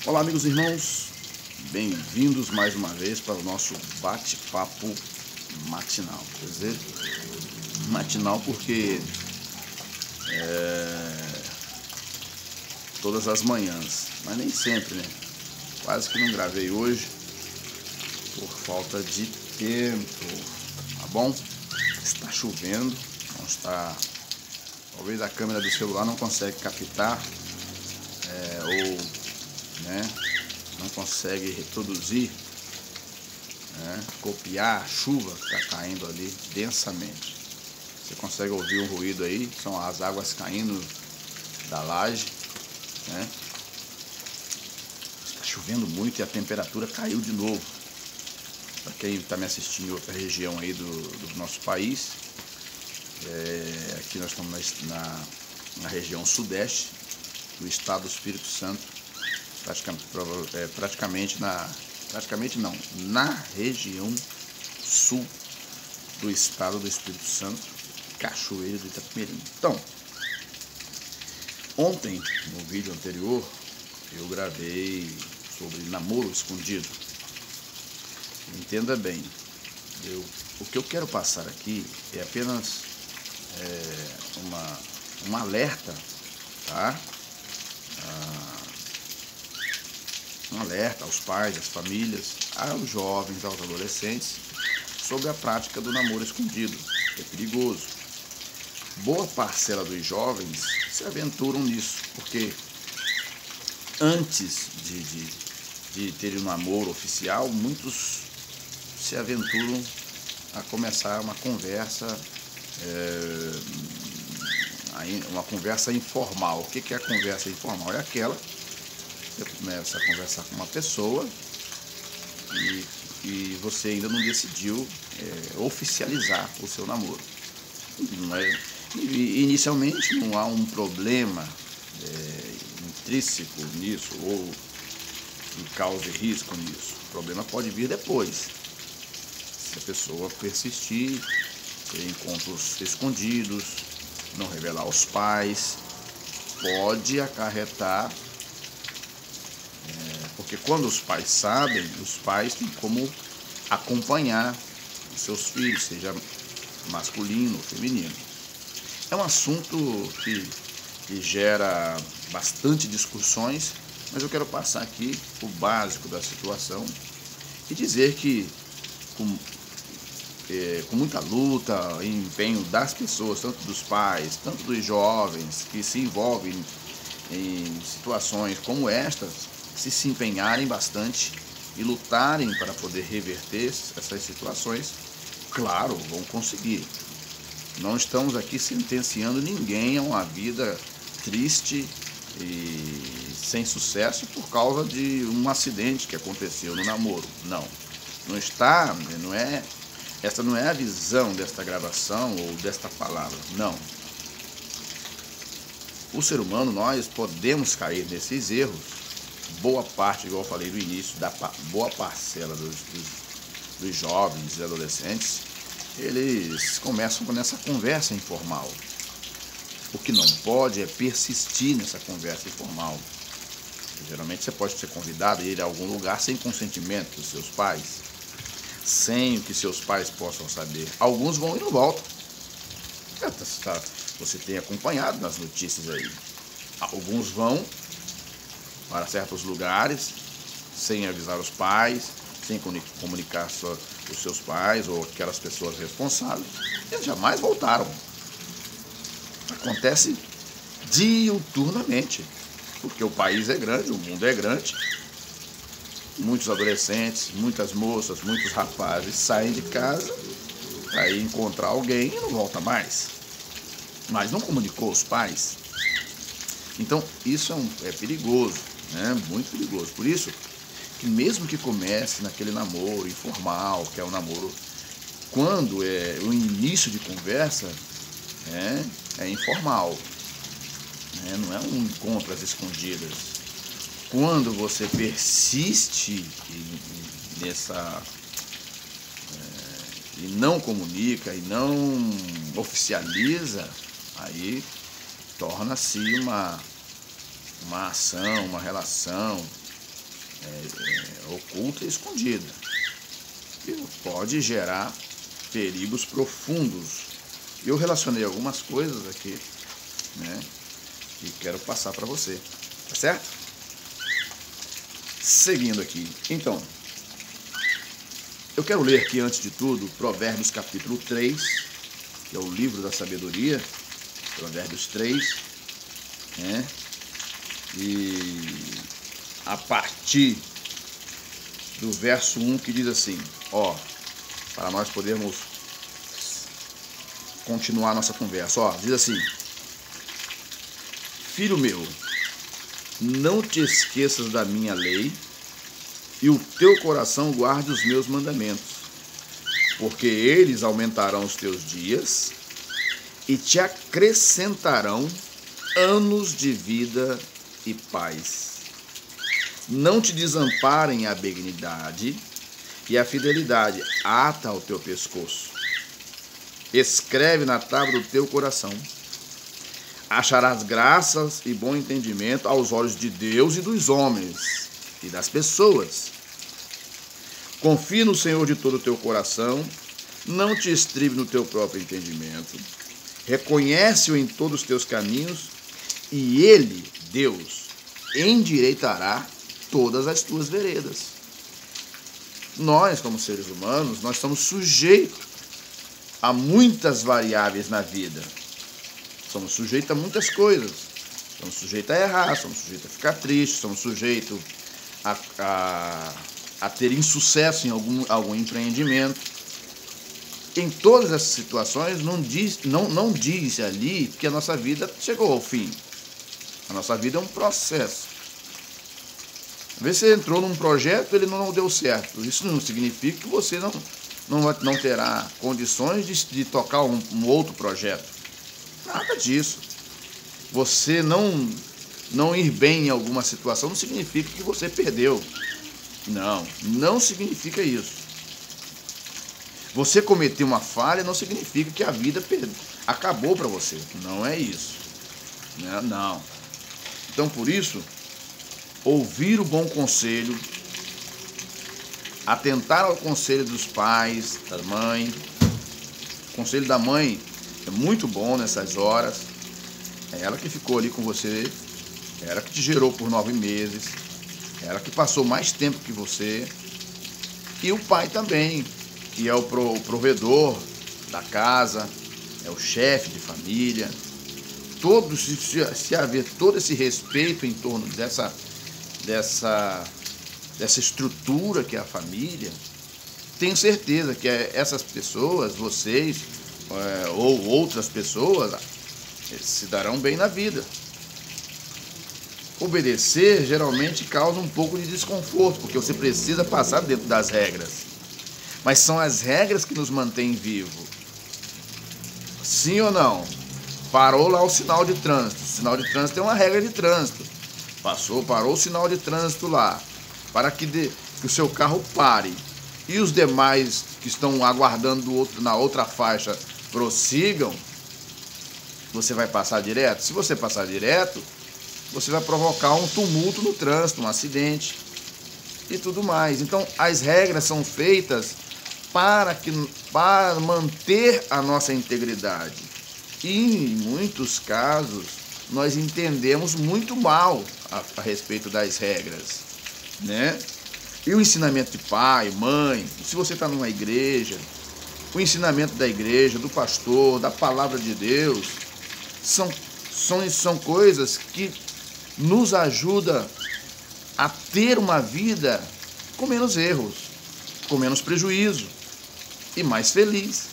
Olá, amigos e irmãos, bem-vindos mais uma vez para o nosso bate-papo matinal. Quer dizer, matinal porque todas as manhãs, mas nem sempre, né? Quase que não gravei hoje por falta de tempo, tá bom? Está chovendo, não está. Talvez a câmera do celular não consegue captar ou não consegue reproduzir, copiar a chuva que está caindo ali densamente. Você consegue ouvir um ruído aí, são as águas caindo da laje, né? Está chovendo muito e a temperatura caiu de novo. Para quem está me assistindo em outra região aí do nosso país, aqui nós estamos na região sudeste do estado do Espírito Santo, na região sul do estado do Espírito Santo, Cachoeiro do Itapemirim. Então, ontem, no vídeo anterior, eu gravei sobre namoro escondido. Entenda bem, o que eu quero passar aqui é apenas um alerta, tá? Um alerta aos pais, às famílias, aos jovens, aos adolescentes, sobre a prática do namoro escondido. É perigoso. Boa parcela dos jovens se aventuram nisso, porque antes de terem um namoro oficial, muitos se aventuram a começar uma conversa informal. O que é a conversa informal? É aquela que você começa a conversar com uma pessoa e você ainda não decidiu oficializar o seu namoro. Inicialmente não há um problema intrínseco nisso ou que cause risco nisso. O problema pode vir depois. Se a pessoa persistir, ter encontros escondidos, não revelar aos pais, pode acarretar, porque quando os pais sabem, os pais têm como acompanhar os seus filhos, seja masculino ou feminino. É um assunto que gera bastante discussões, mas eu quero passar aqui o básico da situação e dizer que com muita luta e empenho das pessoas, tanto dos pais, tanto dos jovens que se envolvem em situações como estas, se empenharem bastante e lutarem para poder reverter essas situações, claro, vão conseguir. Não estamos aqui sentenciando ninguém a uma vida triste e sem sucesso por causa de um acidente que aconteceu no namoro. Esta não é a visão desta gravação ou desta palavra, não. O ser humano, nós podemos cair nesses erros. Boa parte, igual eu falei no início, boa parcela dos jovens e adolescentes, eles começam nessa conversa informal. O que não pode é persistir nessa conversa informal. Geralmente você pode ser convidado a ir a algum lugar sem consentimento dos seus pais, sem que seus pais possam saber. Alguns vão e não voltam. Você tem acompanhado nas notícias aí. Alguns vão para certos lugares sem avisar os pais, sem comunicar os seus pais ou aquelas pessoas responsáveis. Eles jamais voltaram. Acontece diuturnamente, porque o país é grande, o mundo é grande. Muitos adolescentes, muitas moças, muitos rapazes saem de casa para ir encontrar alguém e não volta mais. Mas não comunicou os pais. Então isso é perigoso, né? Muito perigoso. Por isso que mesmo que comece naquele namoro informal, que é um namoro, quando é o início de conversa, é informal, não é um encontro às escondidas. Quando você persiste e não comunica e não oficializa, aí torna-se uma ação, uma relação oculta e escondida. E pode gerar perigos profundos. Eu relacionei algumas coisas aqui, né, e quero passar para você, tá certo? Seguindo aqui, então, eu quero ler aqui, antes de tudo, Provérbios capítulo 3, que é o livro da sabedoria, Provérbios 3, né, e a partir do verso 1, que diz assim, ó, para nós podermos continuar nossa conversa, ó, diz assim: filho meu, não te esqueças da minha lei, e o teu coração guarde os meus mandamentos, porque eles aumentarão os teus dias e te acrescentarão anos de vida e paz. Não te desamparem a benignidade e a fidelidade ata ao teu pescoço. Escreve na tábua do teu coração. Acharás graças e bom entendimento aos olhos de Deus e dos homens e das pessoas. Confia no Senhor de todo o teu coração, não te estribe no teu próprio entendimento. Reconhece-o em todos os teus caminhos, e Ele, Deus, endireitará todas as tuas veredas. Nós, como seres humanos, nós estamos sujeitos a muitas variáveis na vida. Somos sujeitos a muitas coisas. Somos sujeitos a errar, somos sujeitos a ficar tristes, somos sujeitos a ter insucesso em algum empreendimento. Em todas essas situações, não diz ali que a nossa vida chegou ao fim. A nossa vida é um processo. Às vezes você entrou num projeto, ele não deu certo. Isso não significa que você não terá condições de tocar um outro projeto. Nada disso. Você não ir bem em alguma situação não significa que você perdeu. Não significa isso. Você cometer uma falha não significa que a vida acabou para você. Não é isso. Não. Então, por isso, ouvir o bom conselho, atentar ao conselho dos pais, da mãe. O conselho da mãe é muito bom nessas horas. É ela que ficou ali com você, é ela que te gerou por 9 meses, é ela que passou mais tempo que você. E o pai também, que é o provedor da casa, é o chefe de família. Se haver todo esse respeito em torno dessa estrutura que é a família, tenho certeza que essas pessoas, vocês ou outras pessoas, se darão bem na vida. Obedecer geralmente causa um pouco de desconforto, porque você precisa passar dentro das regras. Mas são as regras que nos mantêm vivos. Sim ou não? Parou lá o sinal de trânsito. O sinal de trânsito é uma regra de trânsito. Parou o sinal de trânsito lá, para que o seu carro pare. E os demais que estão aguardando na outra faixa prossigam, você vai passar direto? Se você passar direto, você vai provocar um tumulto no trânsito, um acidente e tudo mais. Então, as regras são feitas para manter a nossa integridade. E, em muitos casos, nós entendemos muito mal a respeito das regras, né? E o ensinamento de pai, mãe, se você está numa igreja, o ensinamento da igreja, do pastor, da palavra de Deus, são coisas que nos ajudam a ter uma vida com menos erros, com menos prejuízo e mais feliz.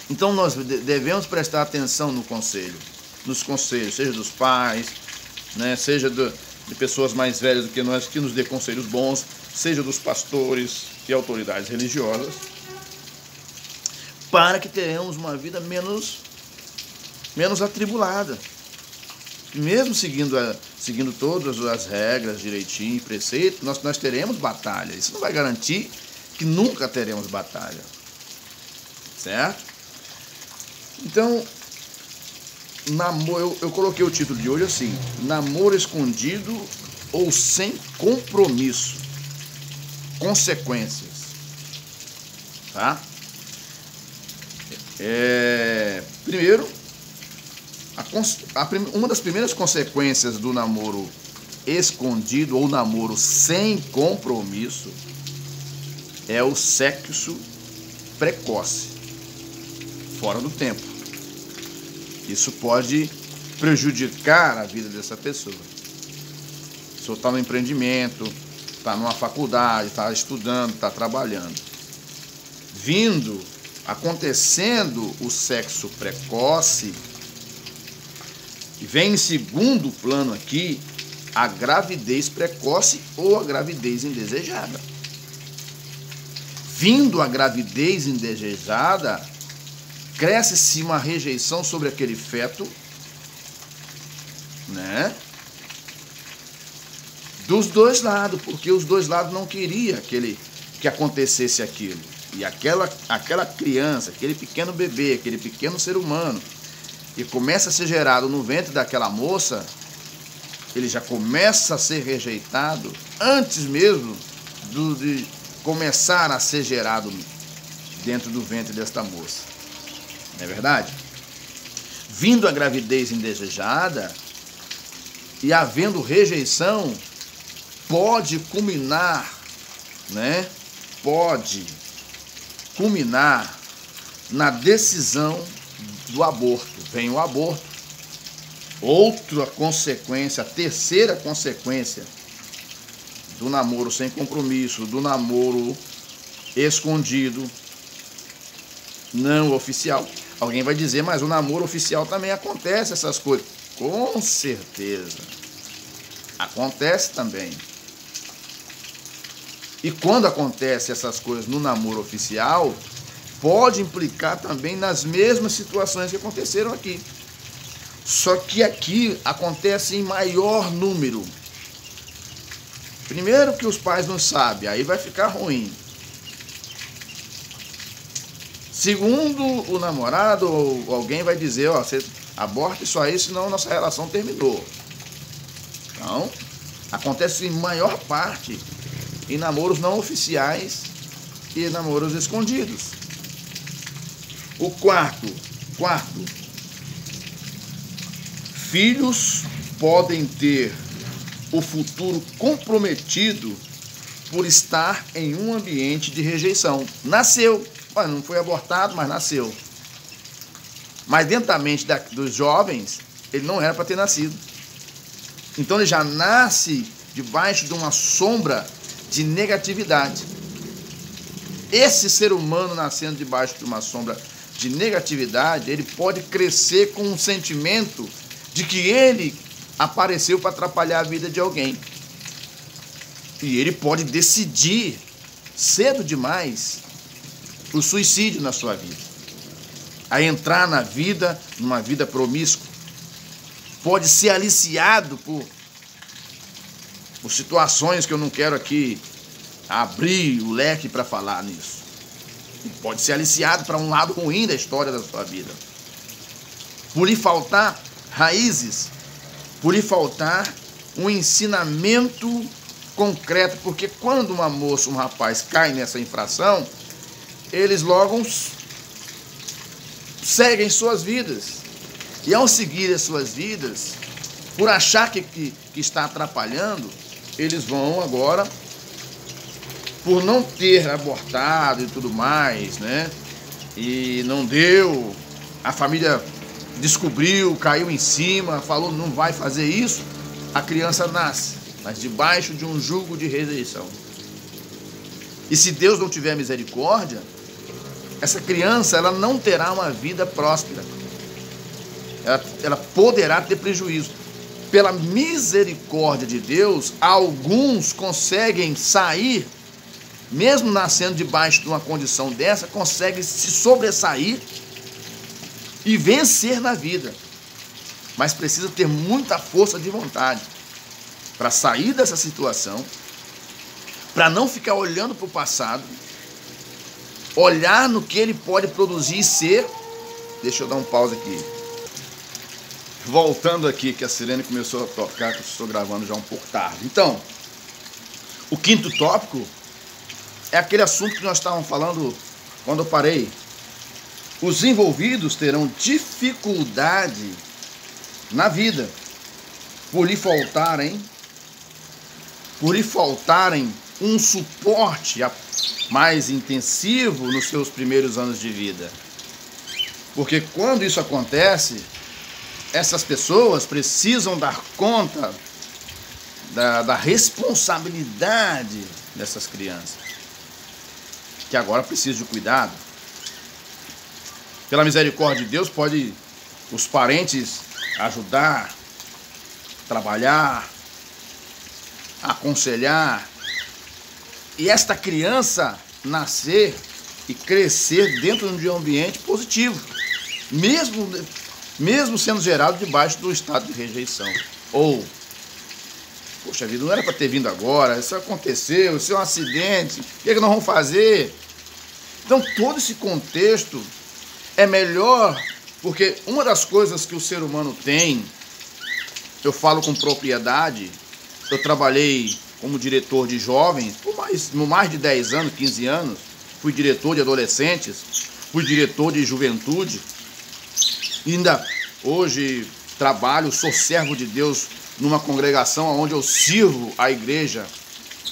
Então nós devemos prestar atenção nos conselhos, seja dos pais, né, seja de pessoas mais velhas do que nós, que nos dê conselhos bons, seja dos pastores e autoridades religiosas, para que tenhamos uma vida menos atribulada. Mesmo seguindo todas as regras direitinho e preceito, nós teremos batalha. Isso não vai garantir que nunca teremos batalha. Certo? Então, eu coloquei o título de hoje assim: namoro escondido ou sem compromisso. Consequências. Tá? Primeiro, uma das primeiras consequências do namoro escondido ou namoro sem compromisso é o sexo precoce, fora do tempo. Isso pode prejudicar a vida dessa pessoa. Se você está no empreendimento, está numa faculdade, está estudando, está trabalhando, acontecendo o sexo precoce, e vem em segundo plano aqui a gravidez precoce ou a gravidez indesejada. Vindo a gravidez indesejada, cresce-se uma rejeição sobre aquele feto, né? Dos dois lados, porque os dois lados não queriam que acontecesse aquilo. E aquela criança, aquele pequeno bebê, aquele pequeno ser humano, que começa a ser gerado no ventre daquela moça, ele já começa a ser rejeitado antes mesmo de começar a ser gerado dentro do ventre desta moça. Não é verdade? Vindo a gravidez indesejada e havendo rejeição, pode culminar, né? Pode culminar na decisão do aborto. Vem o aborto. Outra consequência, a terceira consequência do namoro sem compromisso, do namoro escondido, não oficial. Alguém vai dizer, mas o namoro oficial também acontece essas coisas. Com certeza. Acontece também. E quando acontece essas coisas no namoro oficial, pode implicar também nas mesmas situações que aconteceram aqui. Só que aqui acontece em maior número. Primeiro que os pais não sabem, aí vai ficar ruim. Segundo, o namorado ou alguém vai dizer, ó, você aborta isso aí, senão nossa relação terminou. Então, acontece em maior parte em namoros não oficiais e namoros escondidos. O quarto, filhos podem ter o futuro comprometido por estar em um ambiente de rejeição. Nasceu, não foi abortado, mas nasceu. Mas dentro da mente dos jovens, ele não era para ter nascido. Então ele já nasce debaixo de uma sombra de negatividade. Esse ser humano nascendo debaixo de uma sombra de negatividade, ele pode crescer com um sentimento de que ele apareceu para atrapalhar a vida de alguém. E ele pode decidir cedo demais o suicídio na sua vida. A entrar na vida, numa vida promíscua. Pode ser aliciado por situações que eu não quero aqui abrir o leque para falar nisso. Pode ser aliciado para um lado ruim da história da sua vida. Por lhe faltar raízes, por lhe faltar um ensinamento concreto, porque quando uma moça, um rapaz cai nessa infração, eles logo seguem suas vidas. E ao seguir as suas vidas, por achar que está atrapalhando, eles vão agora, por não ter abortado e tudo mais, né? E não deu, a família descobriu, caiu em cima, falou não vai fazer isso, a criança nasce, mas debaixo de um jugo de rejeição. E se Deus não tiver misericórdia, essa criança ela não terá uma vida próspera. Ela poderá ter prejuízo. Pela misericórdia de Deus, alguns conseguem sair, mesmo nascendo debaixo de uma condição dessa, conseguem se sobressair e vencer na vida. Mas precisa ter muita força de vontade para sair dessa situação, para não ficar olhando para o passado, olhar no que ele pode produzir e ser. Deixa eu dar um pause aqui. voltando aqui, que a sirene começou a tocar, que eu estou gravando já um pouco tarde. Então, o quinto tópico é aquele assunto que nós estávamos falando quando eu parei. Os envolvidos terão dificuldade na vida por lhe faltarem um suporte mais intensivo nos seus primeiros anos de vida. Porque quando isso acontece, essas pessoas precisam dar conta da responsabilidade dessas crianças, que agora precisam de cuidado. Pela misericórdia de Deus, pode os parentes ajudar, trabalhar, aconselhar, e esta criança nascer e crescer dentro de um ambiente positivo, mesmo sendo gerado debaixo do estado de rejeição. Ou, poxa vida, não era para ter vindo agora, isso aconteceu, isso é um acidente, o que é que nós vamos fazer? Então, todo esse contexto é melhor, porque uma das coisas que o ser humano tem, eu falo com propriedade, eu trabalhei como diretor de jovens por mais de 10 anos, 15 anos, fui diretor de adolescentes, fui diretor de juventude, ainda hoje trabalho, sou servo de Deus numa congregação onde eu sirvo a igreja,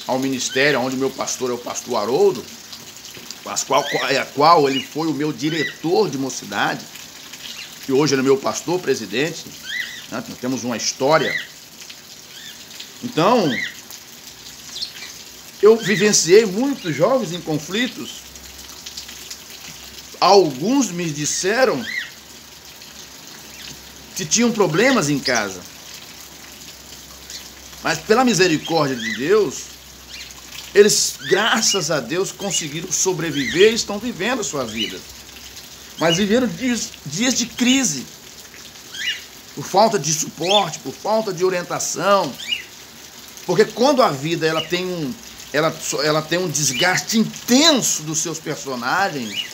ao ministério, onde o meu pastor é o pastor Haroldo, a qual ele foi o meu diretor de mocidade, e hoje ele é meu pastor presidente, né? Nós temos uma história. Então, eu vivenciei muitos jovens em conflitos. Alguns me disseram que tinham problemas em casa, mas pela misericórdia de Deus, eles, graças a Deus, conseguiram sobreviver e estão vivendo a sua vida. Mas viveram dias de crise, por falta de suporte, por falta de orientação. Porque quando a vida ela tem um desgaste intenso dos seus personagens,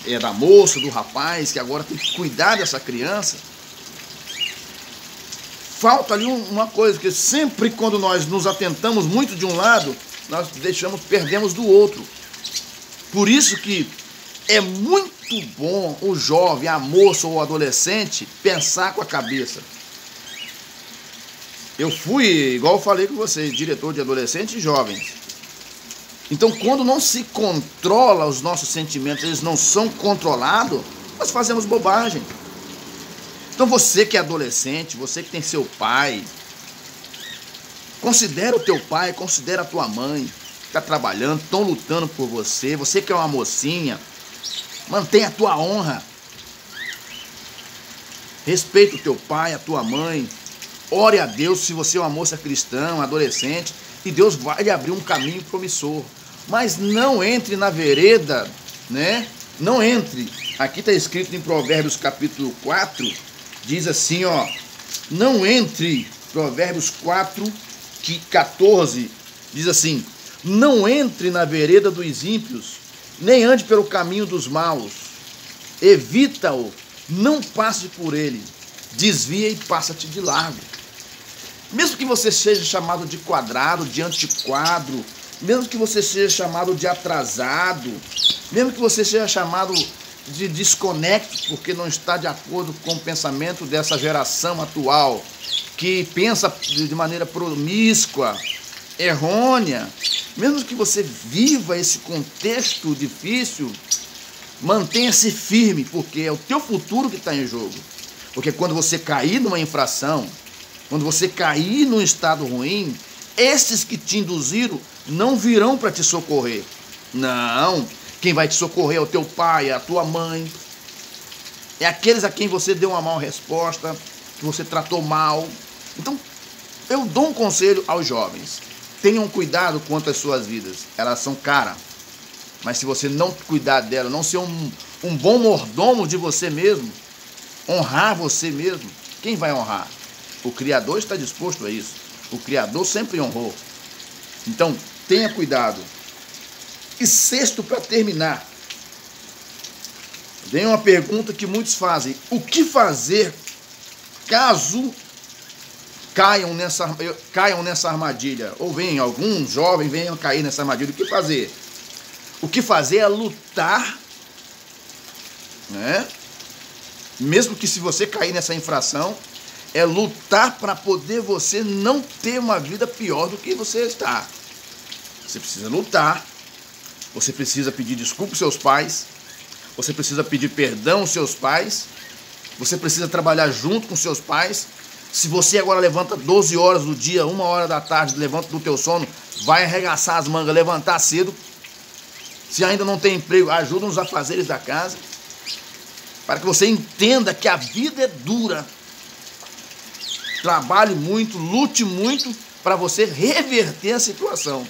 é da moça, do rapaz, que agora tem que cuidar dessa criança, falta ali uma coisa, que sempre quando nós nos atentamos muito de um lado, nós perdemos do outro. Por isso que é muito bom o jovem, a moça ou o adolescente pensar com a cabeça. Eu fui, igual eu falei com vocês, diretor de adolescentes e jovens. Então, quando não se controla os nossos sentimentos, eles não são controlados, nós fazemos bobagem. Então, você que é adolescente, você que tem seu pai, considera o teu pai, considera a tua mãe, que está trabalhando, estão lutando por você. Você que é uma mocinha, mantenha a tua honra. Respeita o teu pai, a tua mãe. Ore a Deus se você é uma moça cristã, um adolescente, e Deus vai lhe abrir um caminho promissor. Mas não entre na vereda, né? Não entre. Aqui está escrito em Provérbios capítulo 4, diz assim, ó. Não entre, Provérbios 4:14, diz assim: não entre na vereda dos ímpios, nem ande pelo caminho dos maus. Evita-o, não passe por ele. Desvia e passa-te de largo. Mesmo que você seja chamado de quadrado, de antiquado, mesmo que você seja chamado de atrasado, mesmo que você seja chamado de desconecto, porque não está de acordo com o pensamento dessa geração atual, que pensa de maneira promíscua, errônea, mesmo que você viva esse contexto difícil, mantenha-se firme, porque é o teu futuro que está em jogo. Porque quando você cair numa infração, quando você cair num estado ruim, esses que te induziram não virão para te socorrer. Não, quem vai te socorrer é o teu pai, é a tua mãe, é aqueles a quem você deu uma mal resposta, que você tratou mal. Então, eu dou um conselho aos jovens: tenham cuidado quanto às suas vidas, elas são caras. Mas se você não cuidar dela, não ser um bom mordomo de você mesmo, honrar você mesmo, quem vai honrar? O Criador está disposto a isso. O Criador sempre honrou. Então, tenha cuidado. E sexto, para terminar, vem uma pergunta que muitos fazem: o que fazer caso caiam nessa armadilha, ou venham, alguns jovens venham cair nessa armadilha, o que fazer? O que fazer é lutar, né? Mesmo que se você cair nessa infração, é lutar para poder você não ter uma vida pior do que você está. Você precisa lutar, você precisa pedir desculpa aos seus pais, você precisa pedir perdão aos seus pais, você precisa trabalhar junto com seus pais. Se você agora levanta 12 horas do dia, 1 hora da tarde, levanta do teu sono, vai arregaçar as mangas, levantar cedo. Se ainda não tem emprego, ajuda nos afazeres da casa, para que você entenda que a vida é dura. Trabalhe muito, lute muito para você reverter a situação.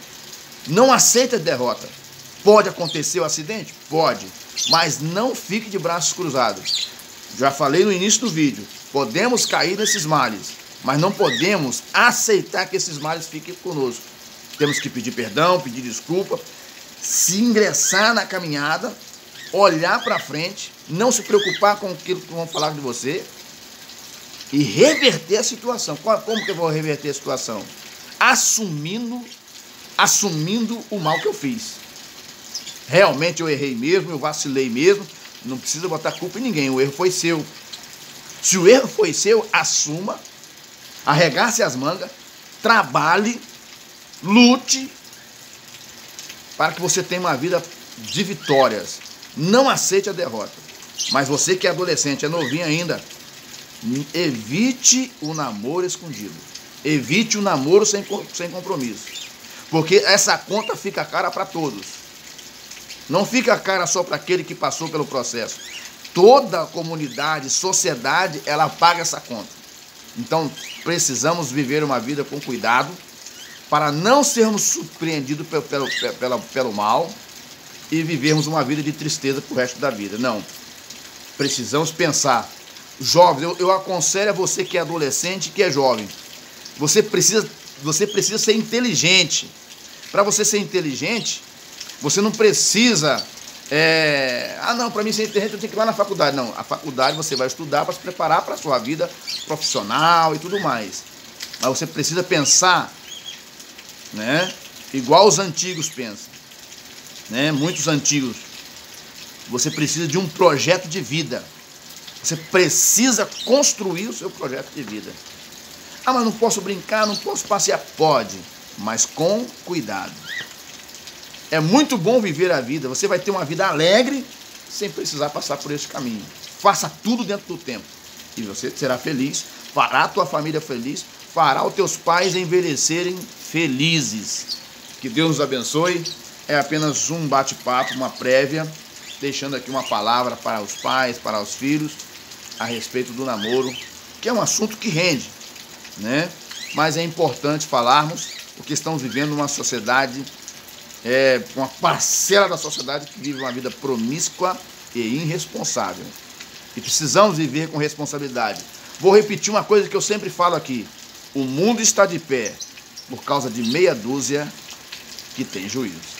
Não aceite a derrota. Pode acontecer o acidente? Pode, mas não fique de braços cruzados. Já falei no início do vídeo, podemos cair nesses males, mas não podemos aceitar que esses males fiquem conosco. Temos que pedir perdão, pedir desculpa, se ingressar na caminhada, olhar para frente, não se preocupar com aquilo que vão falar de você e reverter a situação. Como que eu vou reverter a situação? Assumindo o mal que eu fiz. Realmente eu errei mesmo, eu vacilei mesmo, não precisa botar culpa em ninguém, o erro foi seu. Se o erro foi seu, assuma, arregace as mangas, trabalhe, lute, para que você tenha uma vida de vitórias. Não aceite a derrota. Mas você que é adolescente, é novinho ainda, evite o namoro escondido. Evite o namoro sem compromisso. Porque essa conta fica cara para todos. Não fica cara só para aquele que passou pelo processo. Toda a comunidade, sociedade, ela paga essa conta. Então, precisamos viver uma vida com cuidado para não sermos surpreendidos pelo mal e vivermos uma vida de tristeza pro resto da vida. Não. Precisamos pensar. Jovens, eu aconselho a você que é adolescente, que é jovem. Você precisa ser inteligente. Para você ser inteligente, você não precisa... não, para mim ser inteligente eu tenho que ir lá na faculdade. Não, a faculdade você vai estudar para se preparar para a sua vida profissional e tudo mais. Mas você precisa pensar, né, igual os antigos pensam, né, muitos antigos. Você precisa de um projeto de vida. Você precisa construir o seu projeto de vida. Ah, mas não posso brincar, não posso passear. Pode, mas com cuidado. É muito bom viver a vida. Você vai ter uma vida alegre sem precisar passar por esse caminho. Faça tudo dentro do tempo. E você será feliz, fará a tua família feliz, fará os teus pais envelhecerem felizes. Que Deus nos abençoe. É apenas um bate-papo, uma prévia, deixando aqui uma palavra para os pais, para os filhos, a respeito do namoro, que é um assunto que rende, né? Mas é importante falarmos, porque estamos vivendo uma sociedade, uma parcela da sociedade que vive uma vida promíscua e irresponsável. E precisamos viver com responsabilidade. Vou repetir uma coisa que eu sempre falo aqui. O mundo está de pé por causa de meia dúzia que tem juízo.